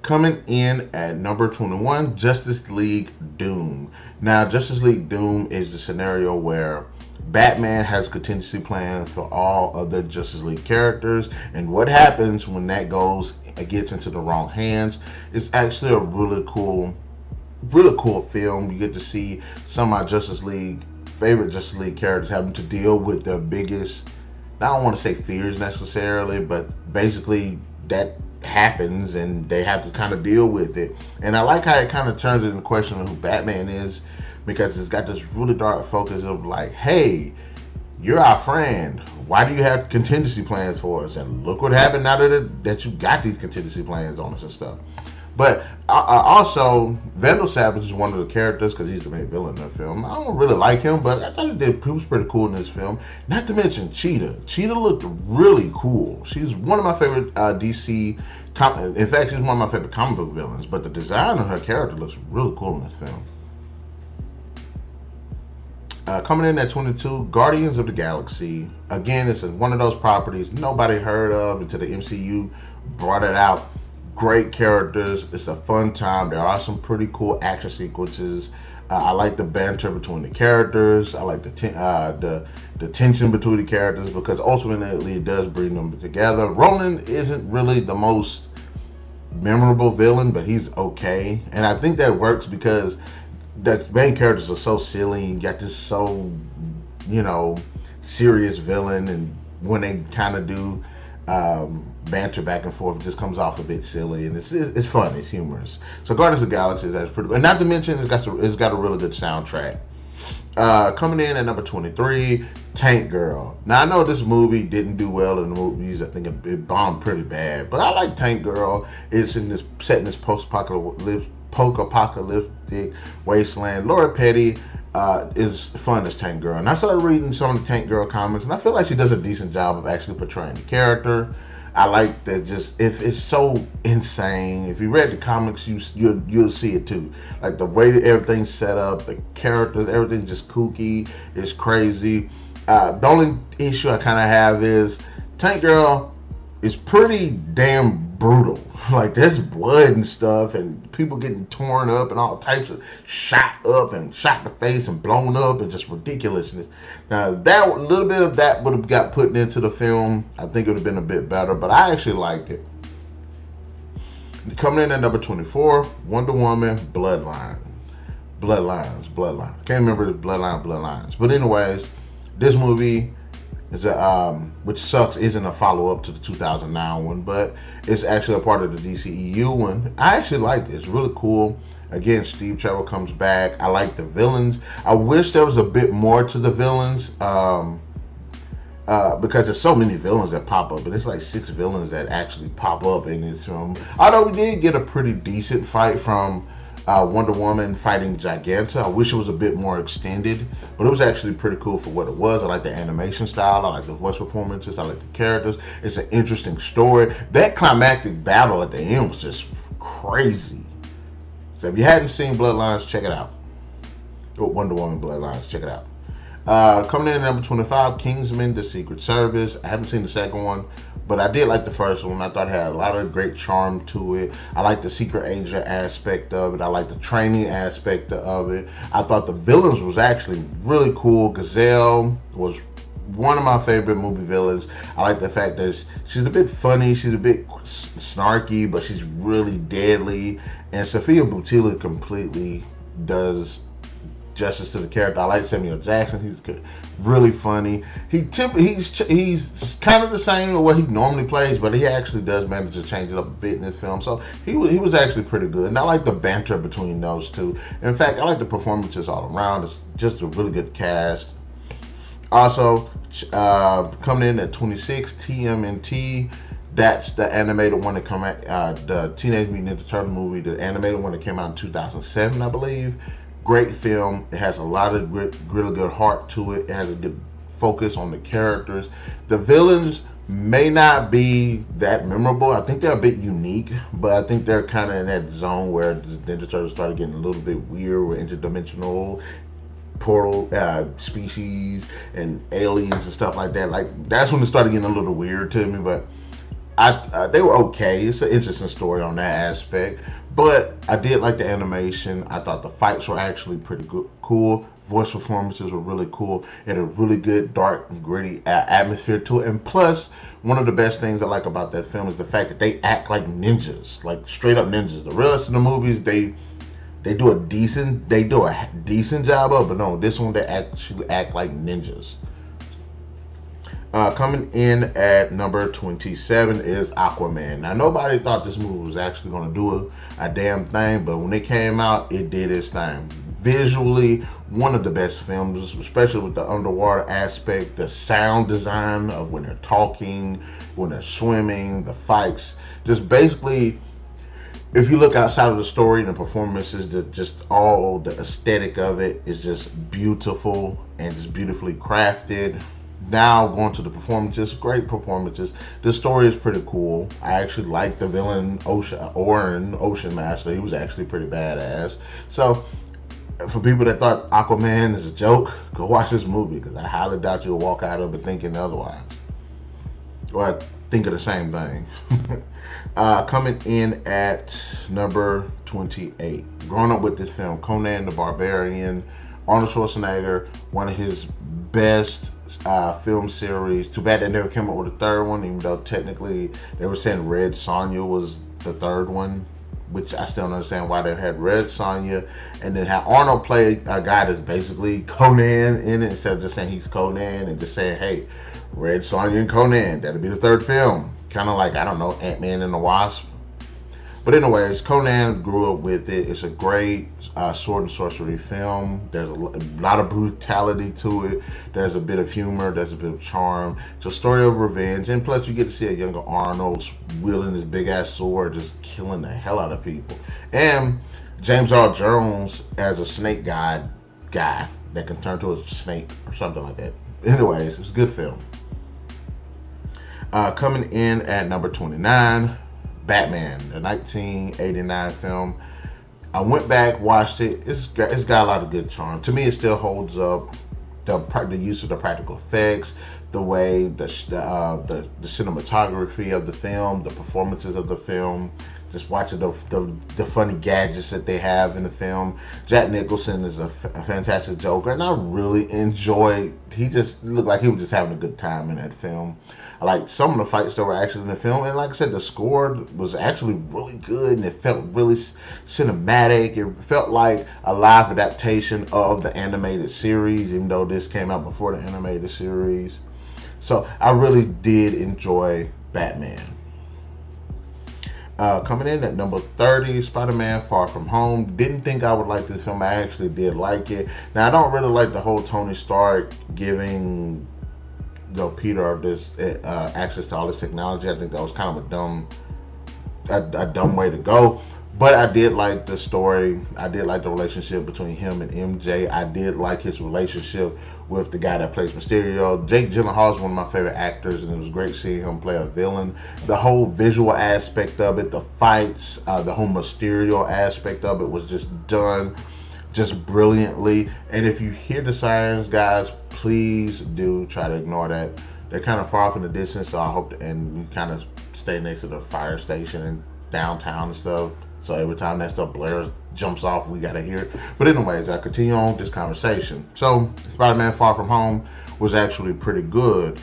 Coming in at number 21, Justice League Doom. Now, Justice League Doom is the scenario where Batman has contingency plans for all other Justice League characters, and what happens when that gets into the wrong hands is actually a really cool film. You get to see some of my favorite Justice League characters having to deal with their biggest, I don't want to say fears necessarily, but basically that happens and they have to kind of deal with it. And I like how it kind of turns into the question of who Batman is, because it's got this really dark focus of like, hey, you're our friend. Why do you have contingency plans for us? And look what happened now that you got these contingency plans on us and stuff. But also, Vandal Savage is one of the characters because he's the main villain in the film. I don't really like him, but I thought he was pretty cool in this film. Not to mention Cheetah. Cheetah looked really cool. She's one of my favorite DC. In fact, she's one of my favorite comic book villains. But the design of her character looks really cool in this film. Coming in at 22, Guardians of the Galaxy. Again, it's one of those properties nobody heard of until the MCU brought it out. Great characters. It's a fun time. There are some pretty cool action sequences. I like the banter between the characters. I like the tension between the characters because ultimately it does bring them together. Ronan isn't really the most memorable villain, but he's okay. And I think that works because the main characters are so silly. You got this serious villain, and when they kind of do banter back and forth, it just comes off a bit silly, and it's fun, it's humorous. So Guardians of the Galaxy, that's pretty, and not to mention it's got a really good soundtrack. Coming in at number 23, Tank Girl. Now I know this movie didn't do well in the movies. I think it bombed pretty bad, but I like Tank Girl. It's set in this post-apocalyptic wasteland. Laura Petty is fun as Tank Girl, and I started reading some of the Tank Girl comics, and I feel like she does a decent job of actually portraying the character. I like that. Just if it's so insane. If you read the comics, you'll see it too. Like the way that everything's set up, the characters, everything's just kooky. It's crazy. The only issue I kind of have is Tank Girl is pretty damn brutal. Like there's blood and stuff, and people getting torn up, and all types of shot up and shot in the face and blown up, and just ridiculousness. Now that a little bit of that would have got put into the film, I think it would have been a bit better, but I actually liked it. Coming in at number 24, Wonder Woman Bloodlines. Can't remember if Bloodlines. But anyways, this movie is which sucks, isn't a follow-up to the 2009 one, but it's actually a part of the DCEU one. I actually liked it. It's really cool. Again, Steve Trevor comes back. I like the villains. I wish there was a bit more to the villains because there's so many villains that pop up, and it's like 6 villains that actually pop up in this film. Although we did get a pretty decent fight from Wonder Woman fighting Giganta. I wish it was a bit more extended, but it was actually pretty cool for what it was. I like the animation style. I like the voice performances. I like the characters. It's an interesting story. That climactic battle at the end was just crazy. So if you hadn't seen Bloodlines, check it out. Wonder Woman Bloodlines, check it out. Coming in at number 25, Kingsman: The Secret Service. I haven't seen the second one, but I did like the first one. I thought it had a lot of great charm to it. I like the secret agent aspect of it. I like the training aspect of it. I thought the villains was actually really cool. Gazelle was one of my favorite movie villains. I like the fact that she's a bit funny, she's a bit snarky, but she's really deadly. And Sophia Boutella completely does justice to the character. I like Samuel Jackson. He's good, really funny. He's kind of the same with what he normally plays, but he actually does manage to change it up a bit in this film. So he was actually pretty good, and I like the banter between those two. In fact, I like the performances all around. It's just a really good cast. Also, coming in at 26, TMNT. That's the animated one that came out, the Teenage Mutant Ninja Turtle movie, the animated one that came out in 2007, I believe. Great film. It has a lot of really good heart to it. It has a good focus on the characters. The villains may not be that memorable. I think they're a bit unique, but I think they're kind of in that zone where the Ninja Turtles started getting a little bit weird with interdimensional portal species and aliens and stuff like that. Like that's when it started getting a little weird to me, but They were okay. It's an interesting story on that aspect, but I did like the animation. I thought the fights were actually pretty good, cool. Voice performances were really cool. It had a really good dark and gritty atmosphere to it. And plus, one of the best things I like about that film is the fact that they act like ninjas, like straight up ninjas. The rest of the movies, they do a decent job of, but no, this one they actually act like ninjas. Coming in at number 27 is Aquaman. Now, nobody thought this movie was actually going to do a damn thing, but when it came out, it did its thing. Visually, one of the best films, especially with the underwater aspect, the sound design of when they're talking, when they're swimming, the fights. Just basically, if you look outside of the story and the performances, just all the aesthetic of it is just beautiful and just beautifully crafted. Now going to the performances, great performances. The story is pretty cool. I actually like the villain Ocean Master. He was actually pretty badass. So for people that thought Aquaman is a joke, go watch this movie, because I highly doubt you'll walk out of it thinking otherwise. Or think of the same thing. Coming in at number 28. Growing up with this film, Conan the Barbarian, Arnold Schwarzenegger, one of his best film series. Too bad they never came up with a third one, even though technically they were saying Red Sonja was the third one, which I still don't understand why they had Red Sonja and then have Arnold play a guy that's basically Conan in it, instead of just saying he's Conan and just saying, hey, Red Sonja and Conan, that'll be the third film. Kind of like, I don't know, Ant-Man and the Wasp. But anyways, Conan grew up with it. It's a great sword and sorcery film. There's a lot of brutality to it. There's a bit of humor. There's a bit of charm. It's a story of revenge. And plus, you get to see a younger Arnold wielding this big-ass sword, just killing the hell out of people. And James Earl Jones as a snake guy that can turn to a snake or something like that. Anyways, it's a good film. Coming in at number 29, Batman, the 1989 film. I went back, watched it. It's got a lot of good charm. To me, it still holds up. The use of the practical effects, the way the cinematography of the film, the performances of the film. Just watching the funny gadgets that they have in the film. Jack Nicholson is a fantastic Joker, and I really enjoyed. He just looked like he was just having a good time in that film. I like some of the fights that were actually in the film, and like I said, the score was actually really good, and it felt really cinematic. It felt like a live adaptation of the animated series, even though this came out before the animated series. So I really did enjoy Batman. Coming in at number 30, Spider-Man Far From Home. Didn't think I would like this film. I actually did like it. Now, I don't really like the whole Tony Stark giving Peter this access to all this technology. I think that was kind of a dumb way to go. But I did like the story. I did like the relationship between him and MJ. I did like his relationship with the guy that plays Mysterio. Jake Gyllenhaal is one of my favorite actors, and it was great seeing him play a villain. The whole visual aspect of it, the fights, the whole Mysterio aspect of it was just done just brilliantly. And if you hear the sirens, guys, please do try to ignore that. They're kind of far off in the distance, so I hope and we kind of stay next to the fire station and downtown and stuff. So every time that stuff blares, jumps off, we gotta hear it. But anyways, I continue on with this conversation. So Spider-Man Far From Home was actually pretty good.